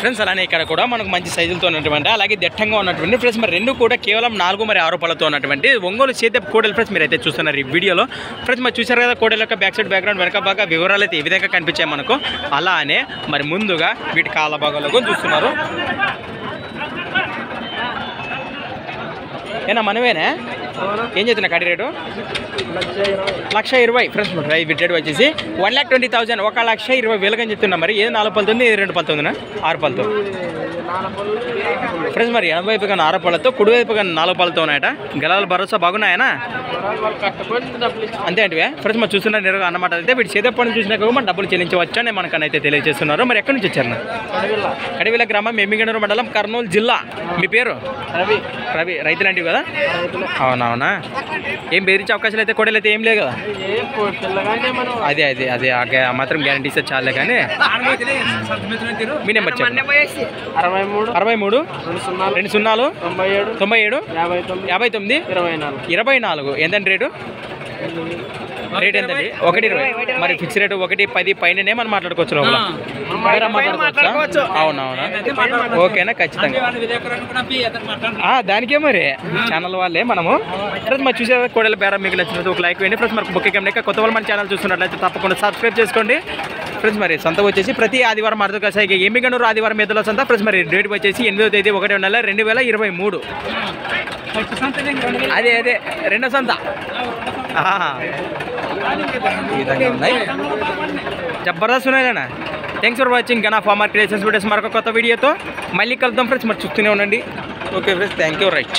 Friends. అలానే ఇక్కడ కూడా మనకు మంచి సైజులతో ఉన్నటువంటి అలాగే దట్టంగా ఉన్నటువంటి ఫ్రెండ్స్ మరి రెండు కూడా కేవలం 4 మరియు 6 పళ్ళతో ఉన్నటువంటి ఒంగోలు సేద్యపు కోడెలు ఫ్రెండ్స్ మీరైతే చూస్తున్నారు ఈ వీడియోలో. ఫ్రెండ్స్ మరి చూసారు కదా కోడెల యొక్క బ్యాక్ సైడ్ బ్యాక్గ్రౌండ్ వెనక బాగా వివరాలు అయితే ఈ విధంగా కనిపించాయి మనకు. అలానే మరి ముందుగా వీటి కాళ్ళ భాగాల్లో కూడా చూస్తున్నారు. ఏనా మనమేనా ఏం చెప్తున్నా కడి రేటు 1,20,000 ఫ్రెండ్స్. వీటి రేటు వచ్చేసి 1,20,000 1,20,000 అని చెప్తున్నా. మరి ఏది 4 పళ్ళుతుంది ఏది 2 పళ్ళుతుందినా 6 పళ్ళతో ఫ్రెండ్స్. మరి ఎడమ వైపుగా 6 పళ్ళతో కుడి వైపుగా 4 పళ్ళతో ఉన్నాయట. గెలాల భరోసా బాగున్నాయనా అంతే అంటే ఫ్రెండ్స్ మరి చూస్తున్నారు నేరుగా అన్నమాట. అయితే వీటి చేతప్పని చూసినాక మనం డబ్బులు చెల్లించవచ్చు అని మనకనైతే తెలియజేస్తున్నారు. మరి ఎక్కడి నుంచి వచ్చారు? కడివిల గ్రామం ఎమ్మిగనూరు మండలం కర్నూలు జిల్లా. మీ పేరు? రవి. రైతులంటివి కదా? అవునవునా. ఏం బెదిరించే అవకాశాలు అయితే కోడలు అయితే ఏం లేదు కదా? అదే అదే అదే మాత్రం గ్యారంటీ ఇస్తే చాలే. కానీ మీ నెంబర్ చెప్పండి. 63 20 97 59 24. ఎంతండి రేటు? రేట్ ఎంతండి? 1,20,000. మరి ఫిక్స్ రేటు 1,10,000 పైననే మనం మాట్లాడుకోవచ్చు లోపల. మాట్లాడుకోవచ్చు. అవునవునా. ఓకేనా ఖచ్చితంగా దానికే మరి ఛానల్ వాళ్ళే మనము ఫ్రెండ్స్ మరి చూసే కోడల బేరం మీకు నచ్చినట్టు ఒక లైక్ వేయండి ఫ్రెండ్స్. మరి ముఖ్యంగా కొత్త వాళ్ళు మన ఛానల్ చూస్తున్నట్లయితే తప్పకుండా సబ్స్క్రైబ్ చేసుకోండి ఫ్రెండ్స్. మరి సంత వచ్చేసి ప్రతి ఆదివారం అర్ధకాసాయిగా ఎమ్మిగనూరు ఆదివారం ఎద్దుల సంత ఫ్రెండ్స్. మరి రేట్ వచ్చేసి 8వ తేదీ 1వ నెల 2023. అదే అదే రెండో సంత ఈ విధంగా ఉన్నాయి. జబర్దస్త్ ఉన్నాయినా. థ్యాంక్స్ ఫర్ వాచింగ్ గనా ఫార్మర్ క్రియేషన్స్ వీడియోస్. మరొక కొత్త వీడియోతో మళ్ళీ కలుద్దాం ఫ్రెండ్స్. మరి చూస్తూనే ఉండండి. Okay friends, thank you. Right.